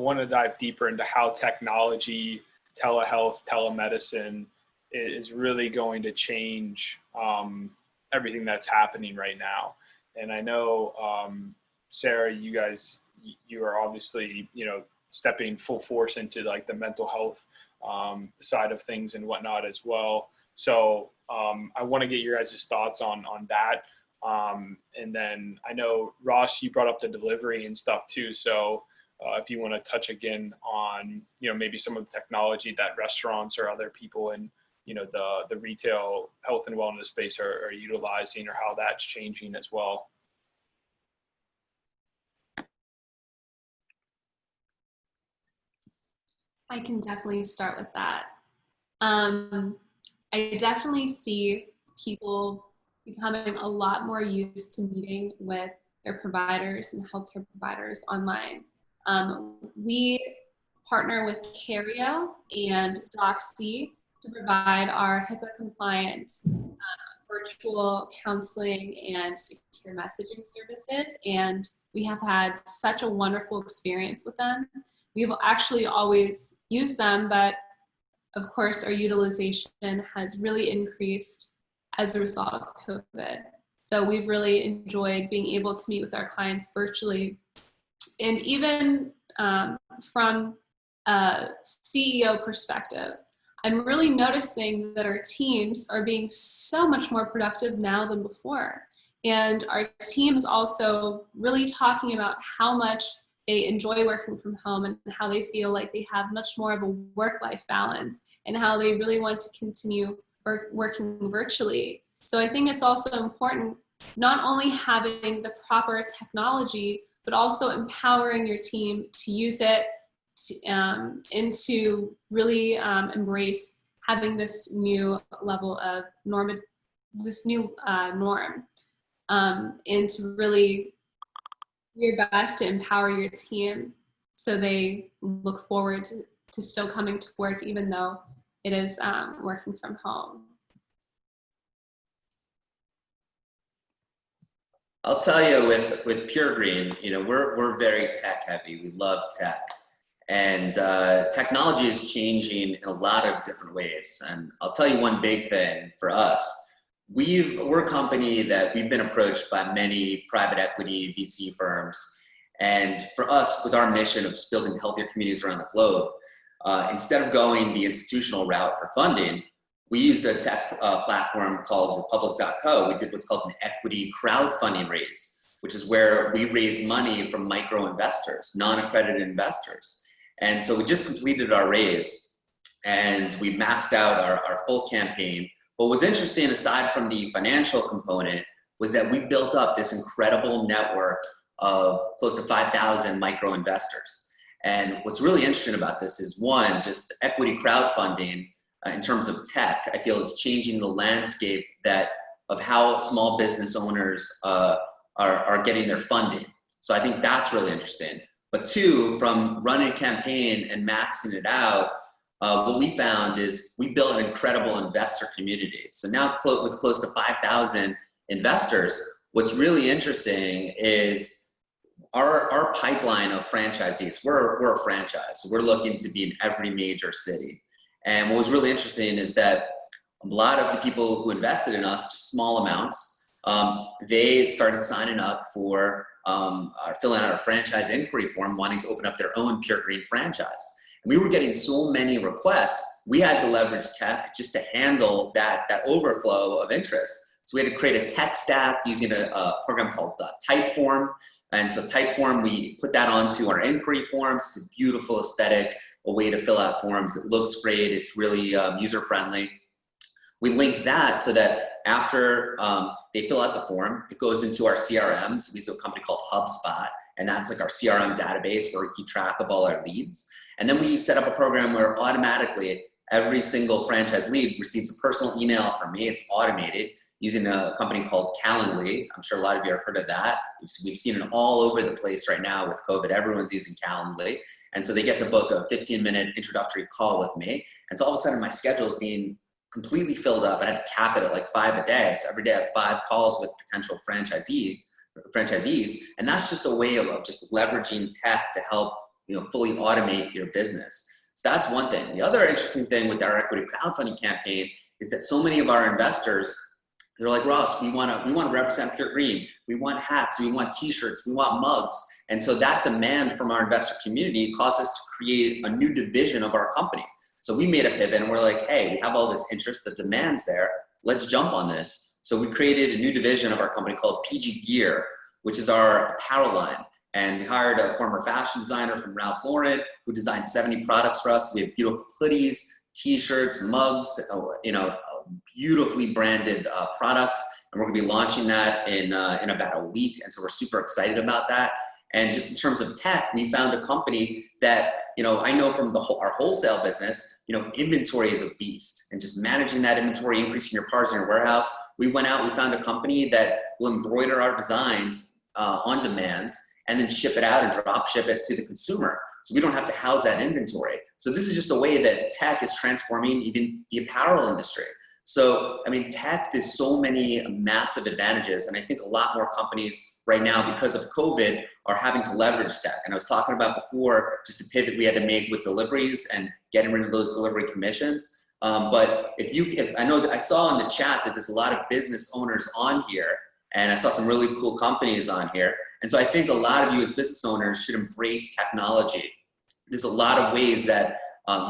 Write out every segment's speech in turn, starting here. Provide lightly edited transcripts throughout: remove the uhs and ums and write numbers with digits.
want to dive deeper into how technology, telehealth, telemedicine is really going to change everything that's happening right now. And I know, Sarah, you are obviously, stepping full force into like the mental health side of things and whatnot as well. So I want to get your guys' thoughts on that. And then I know, Ross, you brought up the delivery and stuff too. So if you want to touch again on, maybe some of the technology that restaurants or other people in, the retail health and wellness space are utilizing, or how that's changing as well. I can definitely start with that. I definitely see people becoming a lot more used to meeting with their providers and healthcare providers online. We partner with Cario and Doxy to provide our HIPAA compliant virtual counseling and secure messaging services. And we have had such a wonderful experience with them. We've actually always used them, but of course our utilization has really increased as a result of COVID. So we've really enjoyed being able to meet with our clients virtually. And even from a CEO perspective, I'm really noticing that our teams are being so much more productive now than before. And our teams also really talking about how much they enjoy working from home and how they feel like they have much more of a work-life balance and how they really want to continue working virtually. So I think it's also important not only having the proper technology, but also empowering your team to use it and to really embrace having this new level of norm, and to really do your best to empower your team so they look forward to still coming to work even though it is working from home. I'll tell you, with Pure Green, we're very tech heavy. We love tech. And technology is changing in a lot of different ways. And I'll tell you one big thing for us. We're a company that we've been approached by many private equity VC firms. And for us, with our mission of just building healthier communities around the globe, instead of going the institutional route for funding, we used a tech platform called Republic.co. We did what's called an equity crowdfunding raise, which is where we raise money from micro investors, non-accredited investors. And so we just completed our raise and we maxed out our full campaign. What was interesting, aside from the financial component, was that we built up this incredible network of close to 5,000 micro investors. And what's really interesting about this is, one, just equity crowdfunding in terms of tech, I feel is changing the landscape of how small business owners are getting their funding. So I think that's really interesting. But two, from running a campaign and maxing it out, what we found is we built an incredible investor community. So now with close to 5,000 investors, what's really interesting is our pipeline of franchisees. We're a franchise, so we're looking to be in every major city. And what was really interesting is that a lot of the people who invested in us, just small amounts, they started signing up for filling out our franchise inquiry form, wanting to open up their own Pure Green franchise. And we were getting so many requests, we had to leverage tech just to handle that overflow of interest. So we had to create a tech stack using a program called Typeform. And so Typeform, we put that onto our inquiry forms. It's a beautiful aesthetic, a way to fill out forms. It looks great. It's really user-friendly. We link that so that after they fill out the form, it goes into our CRM. So we use a company called HubSpot, and that's like our CRM database where we keep track of all our leads. And then we set up a program where automatically every single franchise lead receives a personal email from me. It's automated using a company called Calendly. I'm sure a lot of you have heard of that. We've seen it all over the place right now with COVID. Everyone's using Calendly. And so they get to book a 15-minute introductory call with me. And so all of a sudden my schedule is being completely filled up. I had to cap it at like 5 a day. So every day I have 5 calls with potential franchisees. And that's just a way of just leveraging tech to help fully automate your business. So that's one thing. The other interesting thing with our equity crowdfunding campaign is that so many of our investors, they're like, Ross, we want to represent Pure Green. We want hats, we want t-shirts, we want mugs. And so that demand from our investor community caused us to create a new division of our company. So we made a pivot and we're like, hey, we have all this interest, the demand's there, let's jump on this. So we created a new division of our company called PG Gear, which is our apparel line. And we hired a former fashion designer from Ralph Lauren who designed 70 products for us. We have beautiful hoodies, t-shirts, mugs, beautifully branded products. And we're gonna be launching that in about a week. And so we're super excited about that. And just in terms of tech, we found a company that, I know from our wholesale business, inventory is a beast, and just managing that inventory, increasing your cars in your warehouse. We went out, we found a company that will embroider our designs on demand and then ship it out and drop ship it to the consumer. So we don't have to house that inventory. So this is just a way that tech is transforming even the apparel industry. So, tech has so many massive advantages. And I think a lot more companies right now, because of COVID, are having to leverage tech. And I was talking about before, just a pivot we had to make with deliveries and getting rid of those delivery commissions. But if I know that I saw in the chat that there's a lot of business owners on here, and I saw some really cool companies on here. And so I think a lot of you as business owners should embrace technology. There's a lot of ways that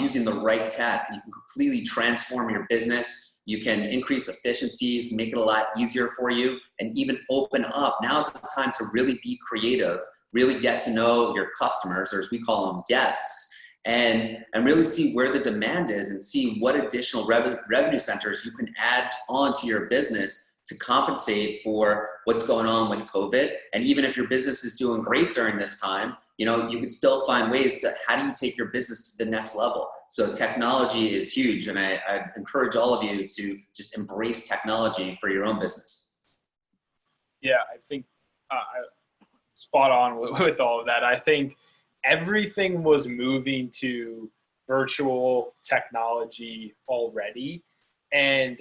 using the right tech, you can completely transform your business. You can increase efficiencies, make it a lot easier for you, and even open up. Now's the time to really be creative, really get to know your customers, or as we call them, guests, and really see where the demand is and see what additional revenue centers you can add onto your business to compensate for what's going on with COVID. And even if your business is doing great during this time, you can still find ways to, how do you take your business to the next level? So technology is huge, and I encourage all of you to just embrace technology for your own business. Yeah, I think spot on with all of that. I think everything was moving to virtual technology already, and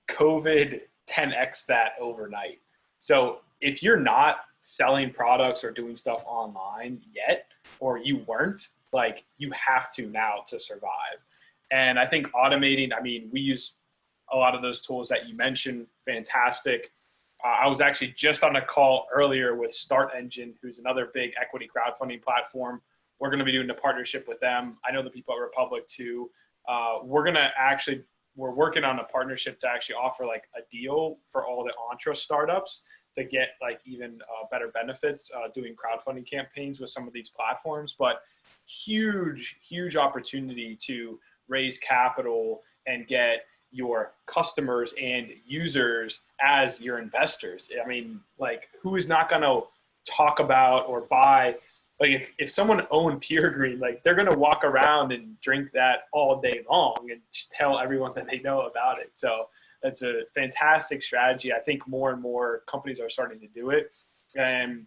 COVID 10x that overnight. So if you're not selling products or doing stuff online yet, or you weren't, you have to now to survive. And I think automating, we use a lot of those tools that you mentioned, fantastic. I was actually just on a call earlier with Start Engine, who's another big equity crowdfunding platform. We're going to be doing a partnership with them. I know the people at Republic too. We're working on a partnership to actually offer a deal for all the Entre startups to get even better benefits doing crowdfunding campaigns with some of these platforms. But huge opportunity to raise capital and get your customers and users as your investors. Who is not going to talk about or buy? If someone owned Pure Green, they're going to walk around and drink that all day long and tell everyone that they know about it. So that's a fantastic strategy. I think more and more companies are starting to do it. And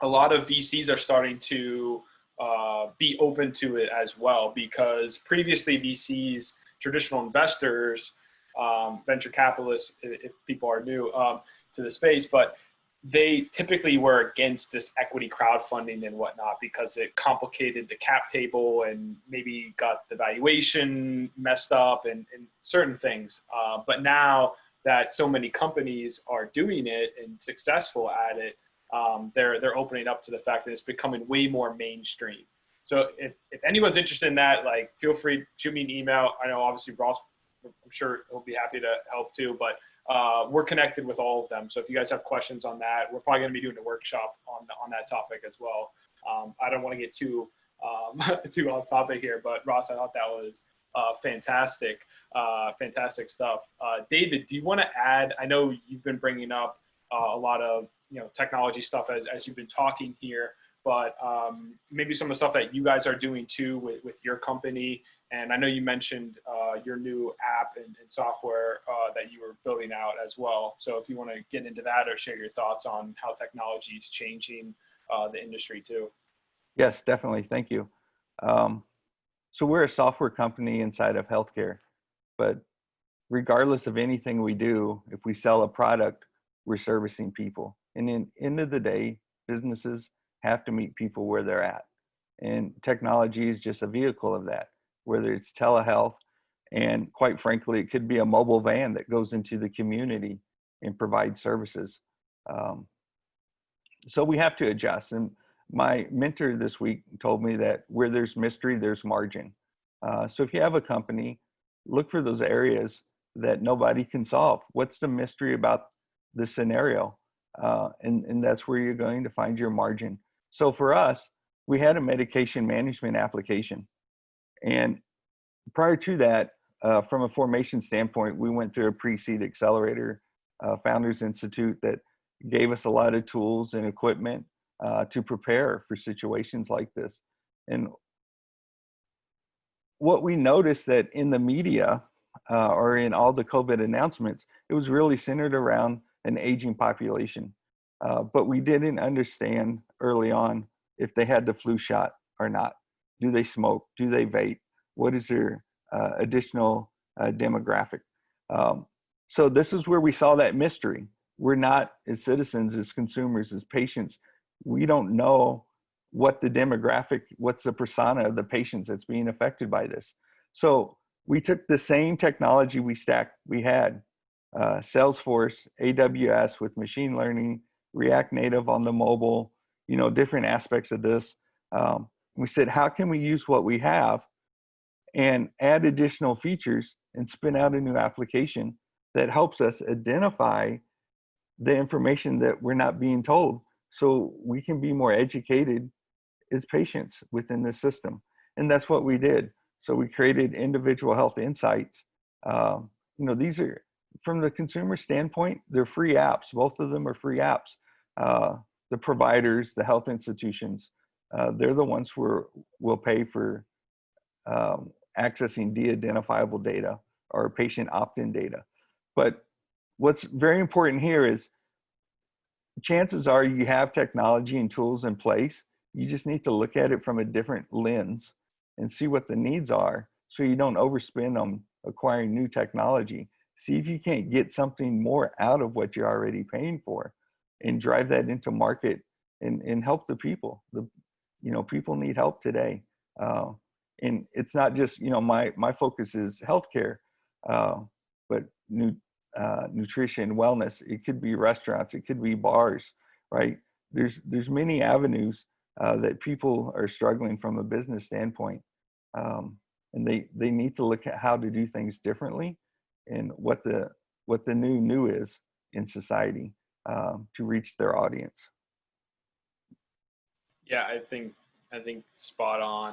a lot of VCs are starting to be open to it as well, because previously VCs, traditional investors, venture capitalists, if people are new to the space, but they typically were against this equity crowdfunding and whatnot because it complicated the cap table and maybe got the valuation messed up and certain things. But now that so many companies are doing it and successful at it, they're opening up to the fact that it's becoming way more mainstream. So if anyone's interested in that, feel free, shoot me an email. I know obviously Ross, I'm sure he'll be happy to help too, but we're connected with all of them. So if you guys have questions on that, we're probably going to be doing a workshop on that topic as well. I don't want to get too off topic here, but Ross, I thought that was fantastic stuff. David, do you want to add? I know you've been bringing up a lot of technology stuff as you've been talking here, but maybe some of the stuff that you guys are doing too with your company. And I know you mentioned your new app and software that you were building out as well. So if you want to get into that or share your thoughts on how technology is changing the industry too. Yes, definitely. Thank you. So we're a software company inside of healthcare, but regardless of anything we do, if we sell a product, we're servicing people. And in the end of the day, businesses have to meet people where they're at. And technology is just a vehicle of that, whether it's telehealth, and quite frankly, it could be a mobile van that goes into the community and provides services. So we have to adjust. And my mentor this week told me that where there's mystery, there's margin. So if you have a company, look for those areas that nobody can solve. What's the mystery about the scenario? And that's where you're going to find your margin. So for us, we had a medication management application. And prior to that, from a formation standpoint, we went through a pre-seed accelerator, Founders Institute, that gave us a lot of tools and equipment to prepare for situations like this. And what we noticed that in the media or in all the COVID announcements, it was really centered around an aging population. But we didn't understand early on if they had the flu shot or not. Do they smoke? Do they vape? What is their additional demographic? So this is where we saw that mystery. We're not, as citizens, as consumers, as patients, we don't know what the demographic, what's the persona of the patients that's being affected by this. So we took the same technology we had, Salesforce, AWS with machine learning, React Native on the mobile, different aspects of this. We said, how can we use what we have and add additional features and spin out a new application that helps us identify the information that we're not being told, so we can be more educated as patients within the system. And that's what we did. So we created individual health insights. These are, from the consumer standpoint, they're free apps. Both of them are free apps. The providers, the health institutions, they're the ones who will pay for accessing de-identifiable data or patient opt-in data. But what's very important here is chances are you have technology and tools in place. You just need to look at it from a different lens and see what the needs are, so you don't overspend on acquiring new technology. See if you can't get something more out of what you're already paying for and drive that into market and help the people. People need help today. And it's not just, my focus is healthcare, but nutrition, wellness. It could be restaurants, it could be bars, right? There's many avenues that people are struggling from a business standpoint, and they need to look at how to do things differently and what the new is in society to reach their audience. Yeah, I think spot on.